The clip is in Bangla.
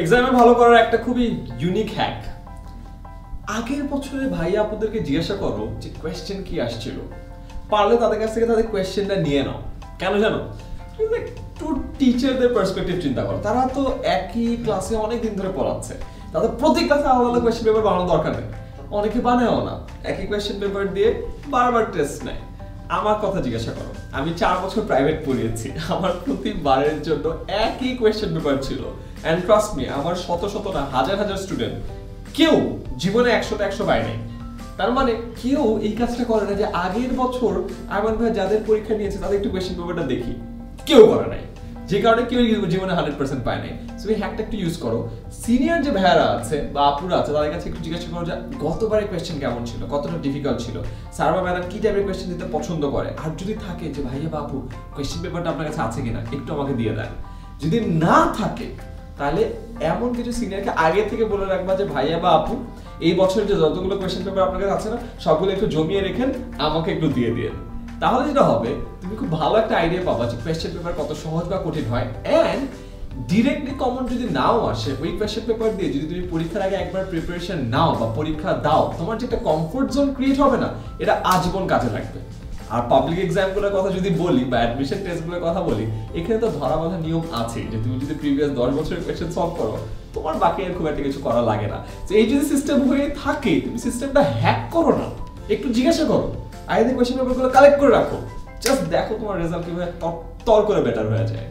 এক্সামে ভালো করার একটা খুবই ইউনিক হ্যাক, আগের বছরে ভাই আপুদেরকে জিজ্ঞাসা করো যে কোয়েশ্চেন কি আসছিল, পারলে তাদের কাছ থেকে তাদের কোয়েশ্চেনটা নিয়ে নাও। কেন জানো? একটু টিচারদের পার্সপেক্টিভ চিন্তা করো, তারা তো একই ক্লাসে অনেক দিন ধরে পড়াচ্ছে, তাদের প্রতি ক্লাসে আলাদা আলাদা কোয়েশ্চেন পেপার বানানোর দরকার নেই, অনেকে বানায়ও না, একই কোয়েশ্চেন পেপার দিয়ে বারবার টেস্ট নেয়। আমার কথা জিজ্ঞাসা করো, আমি 4 বছর প্রাইভেট পড়িয়েছি, আমার প্রতিবারের জন্য একই কোয়েশ্চেন পেপার ছিল, এন্ড ট্রাস্ট মি আমার শত শত না হাজার হাজার স্টুডেন্ট কেউ জীবনে 100তে 100 পায় নাই। তার মানে কেউ এই কাজটা করে না যে আগের বছর আয়মান ভাই যাদের পরীক্ষা নিয়েছে তাদের একটু কোয়েশ্চেন পেপারটা দেখি, কেউ করে নাই, যে কারণে কেউ জীবনে 100% পায় নাই। সো এই হ্যাকটা একটু ইউজ করো, সিনিয়র যে ভাইয়ারা আছে বা আপুরা আছে তাদের কাছে একটু জিজ্ঞাসা করো যে গতবারের কোয়েশ্চেন কেমন ছিল, কতটা ডিফিকাল্ট ছিল, স্যার বা ম্যাডাম কি টাইপের কোয়েশ্চেন দিতে পছন্দ করে, আর যদি থাকে যে ভাইয়া বা আপু কোয়েশ্চেন পেপারটা আপনার কাছে আছে কিনা একটু আমাকে দিয়ে দেন। যদি না থাকে তাহলে এমন কিছু সিনিয়রকে আগে থেকে বলে রাখবা যে ভাইয়া বা আপু এই বছরের যে যতগুলো কোয়েশ্চেন পেপার আপনার কাছে আছে না সবগুলো একটু জমিয়ে রেখেন, আমাকে একটু দিয়ে দিয়ে। তাহলে যেটা হবে তুমি খুব ভালো একটা আইডিয়া পাবা যে কোয়েশ্চেন পেপার কত সহজ বা কঠিন হয়। এন্ড ডিরেক্টলি কমন যদি নাও আসে, ওই কোয়েশ্চেন পেপার দিয়ে যদি তুমি পরীক্ষার আগে একবার প্রিপারেশন নাও বা পরীক্ষা দাও, তোমার যে একটা কমফোর্ট জোন ক্রিয়েট হবে না, এটা আজীবন কাজে লাগবে। আর পাবলিক এক্সামগুলোর কথা যদি বলি বা অ্যাডমিশন টেস্টগুলোর কথা বলি, এখানে তো ধরা বাঁধা নিয়ম আছে যে তুমি যদি প্রিভিয়াস 10 বছরের কোয়েশ্চেন সলভ করো তোমার বাকি আর খুব একটা কিছু করা লাগে না। তো এই যদি সিস্টেম হয়ে থাকে, তুমি সিস্টেমটা হ্যাক করো না, একটু জিজ্ঞাসা করো, আগে কোয়েশ্চেন পেপারগুলো কালেক্ট করে রাখো, জাস্ট দেখো তোমার রেজাল্ট কিভাবে তর করে বেটার হয়ে যায়।